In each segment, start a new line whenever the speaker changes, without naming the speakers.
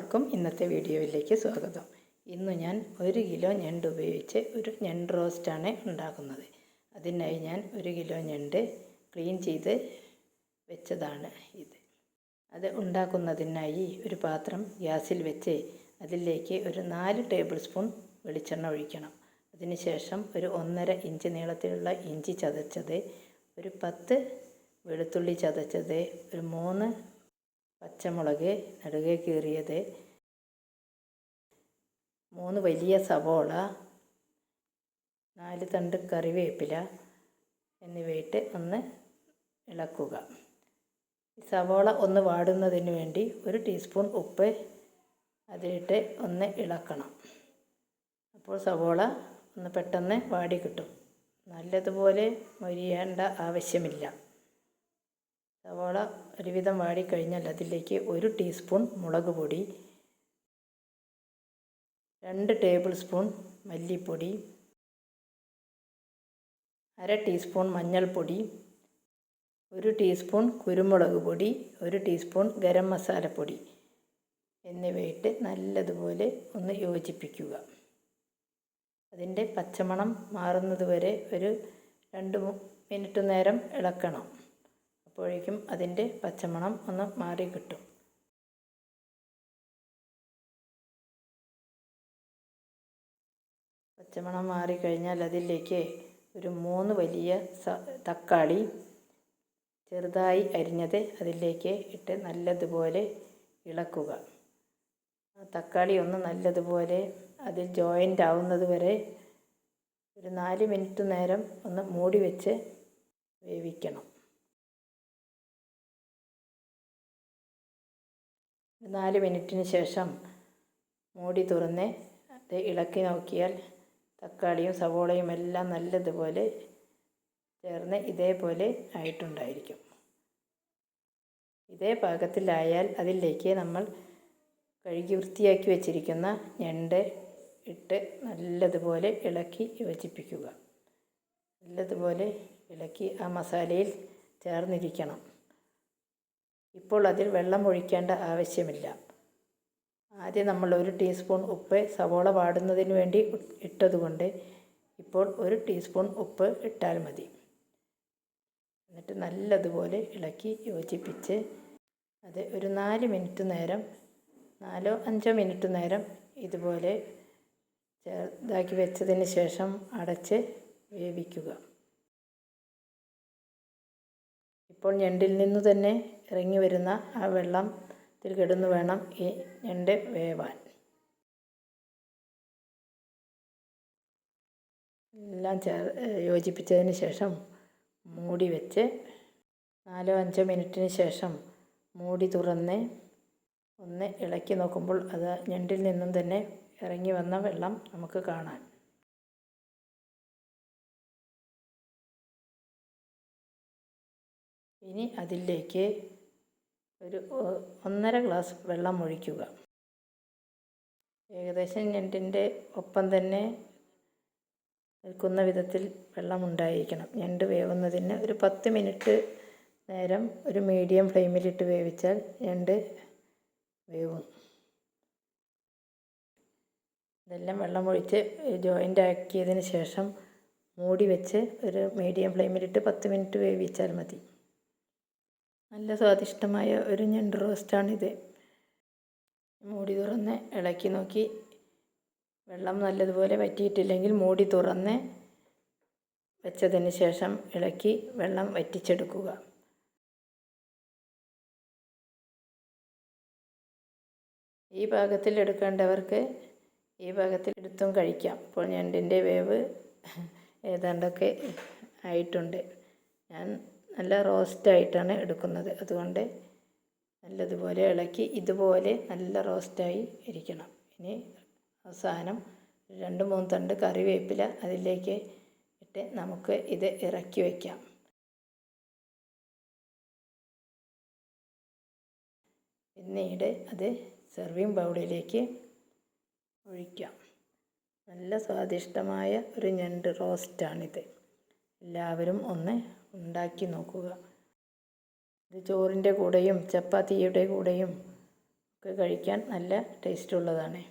എല്ലാവർക്കും ഇന്നത്തെ വീഡിയോയിലേക്ക് സ്വാഗതം. ഇന്ന് ഞാൻ 1 കിലോ ഞണ്ട് ഉപയോഗിച്ച് ഒരു ഞണ്ട് റോസ്റ്റാണ് ഉണ്ടാക്കുന്നത്. അതിനായി ഞാൻ 1 കിലോ ഞണ്ട് ക്ലീൻ ചെയ്ത് വെച്ചതാണ് ഇത്. അത് ഉണ്ടാക്കുന്നതിനായി ഒരു പാത്രം ഗ്യാസിൽ വെച്ച് അതിലേക്ക് ഒരു 4 ടേബിൾ സ്പൂൺ വെളിച്ചെണ്ണ ഒഴിക്കണം. അതിനുശേഷം ഒരു 1.5 ഇഞ്ച് നീളത്തിലുള്ള ഇഞ്ചി ചതച്ചത്, ഒരു 10 വെളുത്തുള്ളി ചതച്ചത്, ഒരു 3 പച്ചമുളക് നടുകെ കീറിയത്, 3 വലിയ സവോള, 4 തണ്ട് കറിവേപ്പില എന്നിവയിട്ട് ഒന്ന് ഇളക്കുക. സവോള ഒന്ന് വാടുന്നതിന് വേണ്ടി 1 ടീസ്പൂൺ ഉപ്പ് അതിലിട്ട് ഒന്ന് ഇളക്കണം. അപ്പോൾ സവോള ഒന്ന് പെട്ടെന്ന് വാടി കിട്ടും. നല്ലതുപോലെ മൊരിയേണ്ട ആവശ്യമില്ല. സവോള ഒരുവിധം വാടിക്കഴിഞ്ഞാൽ അതിലേക്ക് 1 ടീസ്പൂൺ മുളക് പൊടി, 2 ടേബിൾ സ്പൂൺ മല്ലിപ്പൊടി, 1/2 ടീസ്പൂൺ മഞ്ഞൾപ്പൊടി, 1 ടീസ്പൂൺ കുരുമുളക് പൊടി, 1 ടീസ്പൂൺ ഗരം മസാലപ്പൊടി എന്നിവയിട്ട് നല്ലതുപോലെ ഒന്ന് യോജിപ്പിക്കുക. അതിൻ്റെ പച്ചമണം മാറുന്നത് വരെ ഒരു 2 മിനിറ്റ് നേരം ഇളക്കണം. അപ്പോഴേക്കും അതിൻ്റെ പച്ചമണം ഒന്ന് മാറി കിട്ടും. പച്ചമണം മാറിക്കഴിഞ്ഞാൽ അതിലേക്ക് ഒരു 3 വലിയ തക്കാളി ചെറുതായി അരിഞ്ഞത് അതിലേക്ക് ഇട്ട് നല്ലതുപോലെ ഇളക്കുക. തക്കാളി ഒന്ന് നല്ലതുപോലെ അതിൽ ജോയിൻ്റ് ആവുന്നത് വരെ ഒരു 4 മിനിറ്റ് നേരം ഒന്ന് മൂടി വെച്ച് വേവിക്കണം. 4 മിനിറ്റിന് ശേഷം മൂടി തുറന്ന് അത് ഇളക്കി നോക്കിയാൽ തക്കാളിയും സവോളയും എല്ലാം നല്ലതുപോലെ ചേർന്ന് ഇതേപോലെ ആയിട്ടുണ്ടായിരിക്കും. ഇതേ പാകത്തിലായാൽ അതിലേക്ക് നമ്മൾ കഴുകി വൃത്തിയാക്കി വെച്ചിരിക്കുന്ന ഞണ്ട് ഇട്ട് നല്ലതുപോലെ ഇളക്കി യോജിപ്പിക്കുക. നല്ലതുപോലെ ഇളക്കി ആ മസാലയിൽ ചേർന്നിരിക്കണം. ഇപ്പോൾ അതിൽ വെള്ളം ഒഴിക്കേണ്ട ആവശ്യമില്ല. ആദ്യം നമ്മൾ 1 ടീസ്പൂൺ ഉപ്പ് സവോള വാടുന്നതിന് വേണ്ടി ഇട്ടതുകൊണ്ട് ഇപ്പോൾ 1 ടീസ്പൂൺ ഉപ്പ് ഇട്ടാൽ മതി. എന്നിട്ട് നല്ലതുപോലെ ഇളക്കി യോജിപ്പിച്ച് അത് ഒരു 4 മിനിറ്റ് നേരം 4-5 മിനിറ്റ് നേരം ഇതുപോലെ ഇതാക്കി വെച്ചതിന് ശേഷം അടച്ച് വേവിക്കുക. ഇപ്പോൾ ഞണ്ടിൽ നിന്ന് തന്നെ ഇറങ്ങി വരുന്ന ആ വെള്ളത്തിൽ കിടന്നു വേണം ഈ ഞണ്ട് വേവാൻ. എല്ലാം യോജിപ്പിച്ചതിന് ശേഷം മൂടി വെച്ച് 4-5 മിനിറ്റിന് ശേഷം മൂടി തുറന്ന് ഒന്ന് ഇളക്കി നോക്കുമ്പോൾ അത് ഞണ്ടിൽ നിന്നും തന്നെ ഇറങ്ങി വന്ന വെള്ളം നമുക്ക് കാണാം. ഇനി അതിലേക്ക് ഒരു 1.5 ഗ്ലാസ് വെള്ളം ഒഴിക്കുക. ഏകദേശം ഞണ്ടിൻ്റെ ഒപ്പം തന്നെ നിൽക്കുന്ന വിധത്തിൽ വെള്ളം ഉണ്ടായിരിക്കണം. ഞണ്ട് വേവുന്നതിന് ഒരു 10 മിനിറ്റ് നേരം ഒരു മീഡിയം ഫ്ലെയിമിലിട്ട് വേവിച്ചാൽ ഞണ്ട് വേവും. ഇതെല്ലാം വെള്ളം ഒഴിച്ച് ജോയിൻ്റ് ആക്കിയതിന് ശേഷം മൂടി വെച്ച് ഒരു മീഡിയം ഫ്ലെയിമിലിട്ട് 10 മിനിറ്റ് വേവിച്ചാൽ മതി. നല്ല സ്വാദിഷ്ടമായ ഒരു ഞണ്ട് റോസ്റ്റാണിത്. മൂടി തുറന്ന് ഇളക്കി നോക്കി വെള്ളം നല്ലതുപോലെ വറ്റിയിട്ടില്ലെങ്കിൽ മൂടി തുറന്ന് വെച്ചതിന് ശേഷം ഇളക്കി വെള്ളം വറ്റിച്ചെടുക്കുക. ഈ പാകത്തിൽ എടുക്കേണ്ടവർക്ക് ഈ പാകത്തിൽ എടുത്തും കഴിക്കാം. ഇപ്പോൾ ഞണ്ടിൻ്റെ വേവ് ഏതാണ്ടൊക്കെ ആയിട്ടുണ്ട്. ഞാൻ നല്ല റോസ്റ്റായിട്ടാണ് എടുക്കുന്നത്. അതുകൊണ്ട് നല്ലതുപോലെ ഇളക്കി ഇതുപോലെ നല്ല റോസ്റ്റായി ഇരിക്കണം. ഇനി അവസാനം 2-3 തണ്ട് കറിവേപ്പില അതിലേക്ക് ഇട്ട് നമുക്ക് ഇത് ഇറക്കി വയ്ക്കാം. പിന്നീട് അത് സെർവിങ് ബൗളിലേക്ക് ഒഴിക്കാം. നല്ല സ്വാദിഷ്ടമായ ഒരു ഞണ്ട് റോസ്റ്റാണിത്. എല്ലാവരും ഒന്ന് ഉണ്ടാക്കി നോക്കുക. ഇത് ചോറിൻ്റെ കൂടെയും ചപ്പാത്തിയുടെ കൂടെയും ഒക്കെ കഴിക്കാൻ നല്ല ടേസ്റ്റുള്ളതാണ്.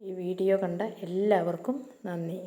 ഈ വീഡിയോ കണ്ട എല്ലാവർക്കും നന്ദി.